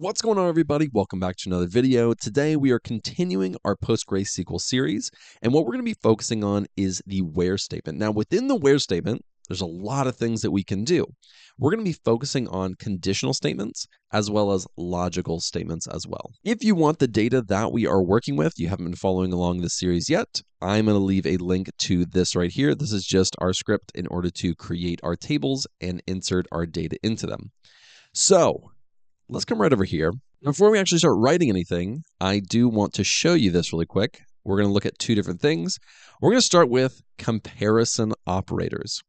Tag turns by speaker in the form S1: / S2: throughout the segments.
S1: What's going on, everybody? Welcome back to another video. Today we are continuing our PostgreSQL series, and what we're going to be focusing on is the where statement. Now, within the where statement, there's a lot of things that we can do. We're going to be focusing on conditional statements as well as logical statements as well. If you want the data that we are working with, you haven't been following along this series yet, I'm going to leave a link to this right here. This is just our script in order to create our tables and insert our data into them. So let's come right over here. Before we actually start writing anything, I do want to show you this really quick. We're going to look at two different things. We're going to start with comparison operators.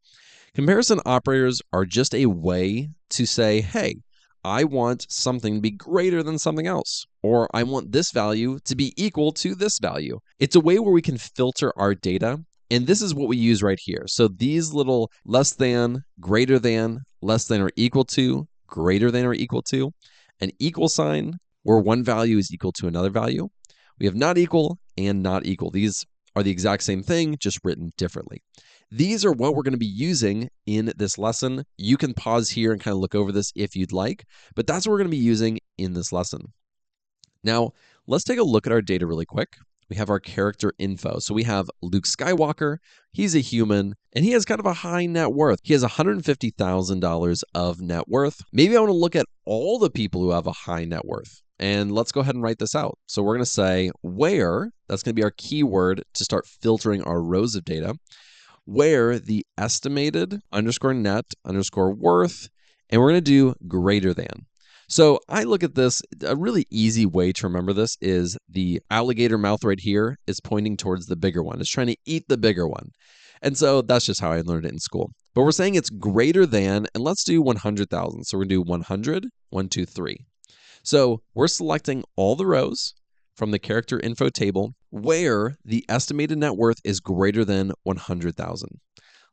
S1: Comparison operators are just a way to say, hey, I want something to be greater than something else, or I want this value to be equal to this value. It's a way where we can filter our data, and this is what we use right here. So these little less than, greater than, less than or equal to, greater than or equal to, an equal sign where one value is equal to another value. We have not equal and not equal. These are the exact same thing, just written differently. These are what we're going to be using in this lesson. You can pause here and kind of look over this if you'd like, but that's what we're going to be using in this lesson. Now, let's take a look at our data really quick. We have our character info. So we have Luke Skywalker. He's a human, and he has kind of a high net worth. He has $150,000 of net worth. Maybe I want to look at all the people who have a high net worth. And let's go ahead and write this out. So we're going to say where, that's going to be our keyword to start filtering our rows of data, where the estimated underscore net underscore worth, and we're going to do greater than. So I look at this, a really easy way to remember this is the alligator mouth right here is pointing towards the bigger one. It's trying to eat the bigger one. And so that's just how I learned it in school. But we're saying it's greater than, and let's do 100,000. So we're going to do 100, 1, 2, 3. So we're selecting all the rows from the character info table where the estimated net worth is greater than 100,000.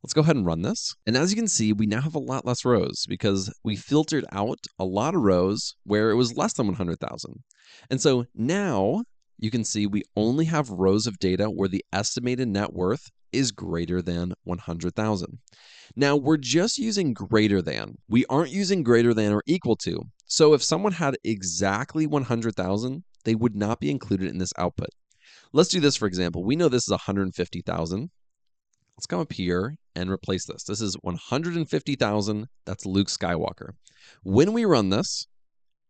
S1: Let's go ahead and run this. And as you can see, we now have a lot less rows because we filtered out a lot of rows where it was less than 100,000. And so now you can see we only have rows of data where the estimated net worth is greater than 100,000. Now we're just using greater than. We aren't using greater than or equal to. So if someone had exactly 100,000, they would not be included in this output. Let's do this for example. We know this is 150,000. Let's come up here and replace this. This is 150,000. That's Luke Skywalker. When we run this,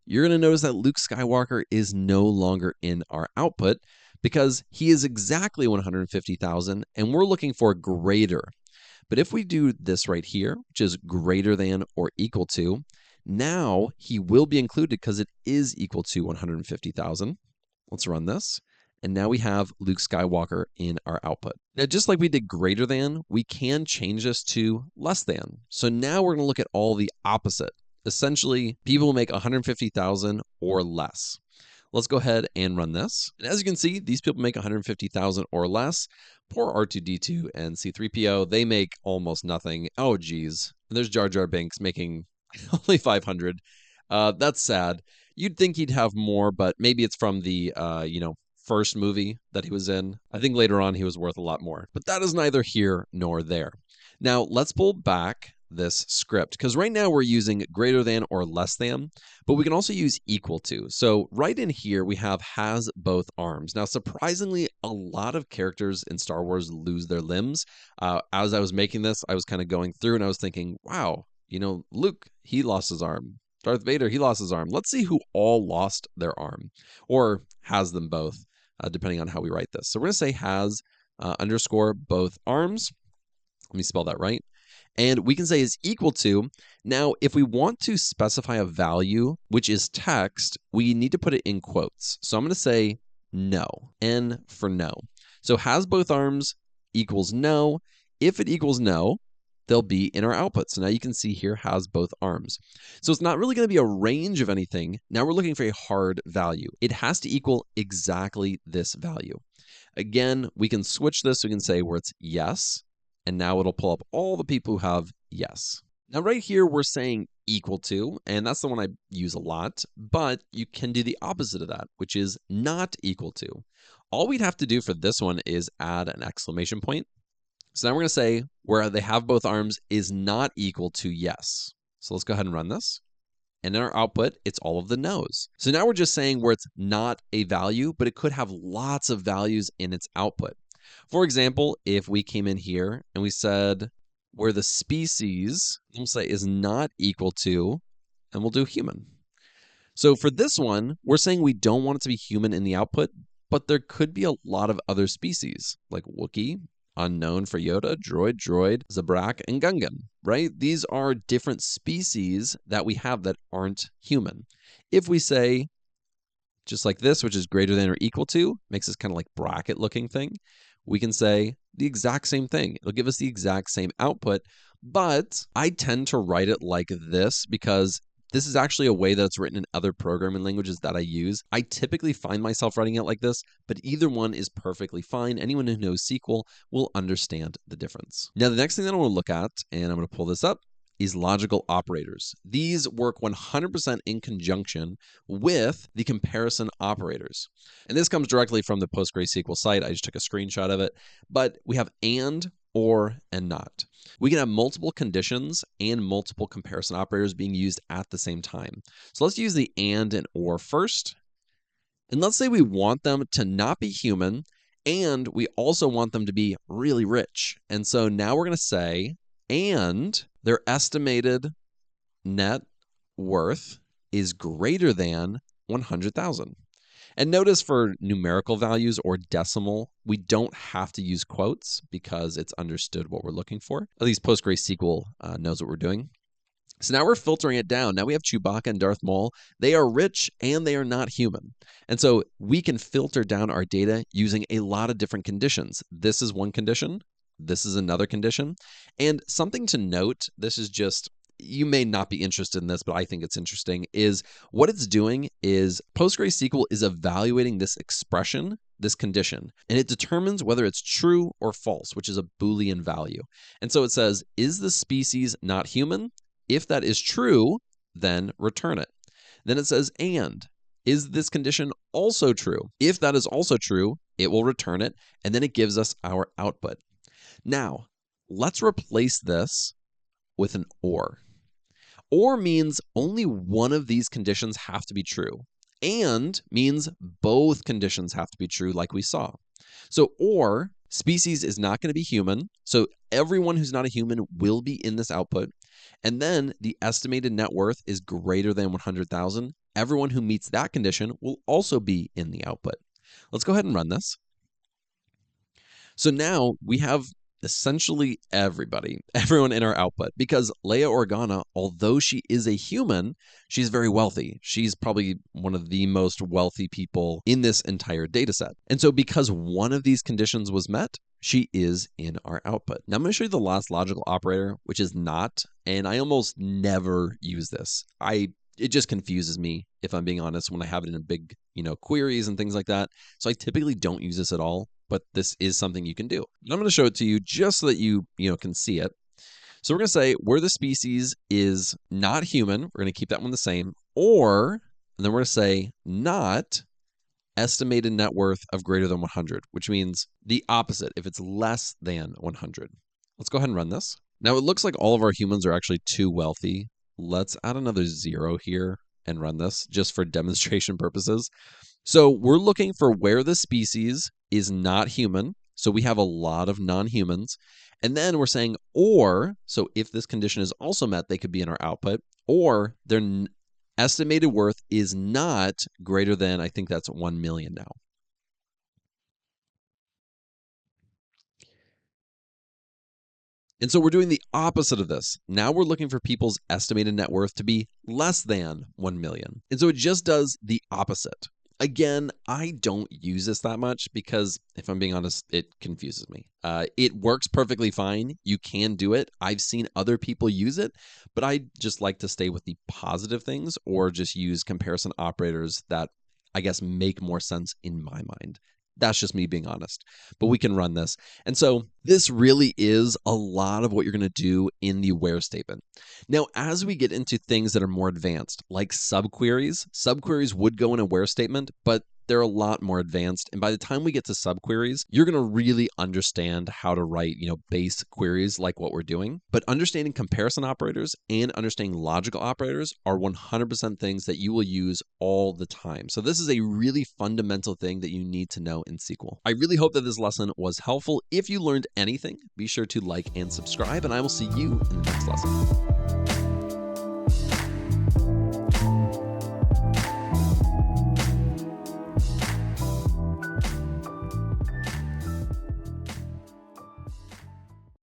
S1: you're going to notice that Luke Skywalker is no longer in our output because he is exactly 150,000 and we're looking for greater. But if we do this right here, which is greater than or equal to, now he will be included because it is equal to 150,000. Let's run this. And now we have Luke Skywalker in our output. Now, just like we did greater than, we can change this to less than. So now we're going to look at all the opposite. Essentially, people will make 150,000 or less. Let's go ahead and run this. And as you can see, these people make 150,000 or less. Poor R2-D2 and C3PO, they make almost nothing. Oh, geez. And there's Jar Jar Binks making only 500. That's sad. You'd think he'd have more, but maybe it's from the, first movie that he was in. I think later on he was worth a lot more, but that is neither here nor there. Now let's pull back this script because right now we're using greater than or less than, but we can also use equal to. So right in here we have has both arms. Now surprisingly, a lot of characters in Star Wars lose their limbs. As I was making this, I was kind of going through and I was thinking, wow, Luke, he lost his arm. Darth Vader, he lost his arm. Let's see who all lost their arm or has them both. Depending on how we write this. So we're going to say has underscore both arms. Let me spell that right. And we can say is equal to. Now, if we want to specify a value, which is text, we need to put it in quotes. So I'm going to say no, N for no. So has both arms equals no. If it equals no, they'll be in our output. So now you can see here has both arms. So it's not really going to be a range of anything. Now we're looking for a hard value. It has to equal exactly this value. Again, we can switch this. We can say where it's yes, and now it'll pull up all the people who have yes. Now right here, we're saying equal to, and that's the one I use a lot, but you can do the opposite of that, which is not equal to. All we'd have to do for this one is add an exclamation point. So now we're going to say where they have both arms is not equal to yes. So let's go ahead and run this. And in our output, it's all of the no's. So now we're just saying where it's not a value, but it could have lots of values in its output. For example, if we came in here and we said where the species, we'll say is not equal to, and we'll do human. So for this one, we're saying we don't want it to be human in the output, but there could be a lot of other species like Wookiee, unknown for Yoda, droid, Zabrak, and Gungan, right? These are different species that we have that aren't human. If we say, just like this, which is greater than or equal to, makes this kind of like bracket looking thing, we can say the exact same thing. It'll give us the exact same output, but I tend to write it like this because this is actually a way that it's written in other programming languages that I use. I typically find myself writing it like this, but either one is perfectly fine. Anyone who knows SQL will understand the difference. Now, the next thing that I want to look at, and I'm going to pull this up, is logical operators. These work 100% in conjunction with the comparison operators. And this comes directly from the PostgreSQL site. I just took a screenshot of it. But we have and, or, and not. We can have multiple conditions and multiple comparison operators being used at the same time. So let's use the and or first. And let's say we want them to not be human, and we also want them to be really rich. And so now we're going to say, and their estimated net worth is greater than 100,000. And notice for numerical values or decimal, we don't have to use quotes because it's understood what we're looking for. At least PostgreSQL knows what we're doing. So now we're filtering it down. Now we have Chewbacca and Darth Maul. They are rich and they are not human. And so we can filter down our data using a lot of different conditions. This is one condition. This is another condition. And something to note, this is just, you may not be interested in this, but I think it's interesting, is what it's doing is PostgreSQL is evaluating this expression, this condition, and it determines whether it's true or false, which is a Boolean value. And so it says, is the species not human? If that is true, then return it. Then it says, and is this condition also true? If that is also true, it will return it, and then it gives us our output. Now, let's replace this with an or. Or means only one of these conditions have to be true. And means both conditions have to be true, like we saw. So, or species is not going to be human. So everyone who's not a human will be in this output. And then the estimated net worth is greater than 100,000. Everyone who meets that condition will also be in the output. Let's go ahead and run this. So now we have essentially everyone in our output, because Leia Organa, although she is a human, she's very wealthy. She's probably one of the most wealthy people in this entire data set. And so because one of these conditions was met, she is in our output. Now I'm going to show you the last logical operator, which is not, and I almost never use this. It just confuses me, if I'm being honest, when I have it in big, queries and things like that. So I typically don't use this at all, but this is something you can do. And I'm going to show it to you just so that you can see it. So we're going to say where the species is not human, we're going to keep that one the same, and then we're going to say not estimated net worth of greater than 100, which means the opposite if it's less than 100. Let's go ahead and run this. Now it looks like all of our humans are actually too wealthy. Let's add another 0 here and run this just for demonstration purposes. So we're looking for where the species is not human. So we have a lot of non-humans. And then we're saying or, so if this condition is also met, they could be in our output, or their estimated worth is not greater than, I think that's 1 million now. And so we're doing the opposite of this. Now we're looking for people's estimated net worth to be less than 1 million. And so it just does the opposite. Again, I don't use this that much because, if I'm being honest, it confuses me. It works perfectly fine. You can do it. I've seen other people use it, but I just like to stay with the positive things or just use comparison operators that I guess make more sense in my mind. That's just me being honest, but we can run this. And so this really is a lot of what you're going to do in the where statement. Now, as we get into things that are more advanced, like subqueries would go in a where statement, but they're a lot more advanced. And by the time we get to subqueries, you're going to really understand how to write, base queries like what we're doing. But understanding comparison operators and understanding logical operators are 100% things that you will use all the time. So this is a really fundamental thing that you need to know in SQL. I really hope that this lesson was helpful. If you learned anything, be sure to like and subscribe, and I will see you in the next lesson.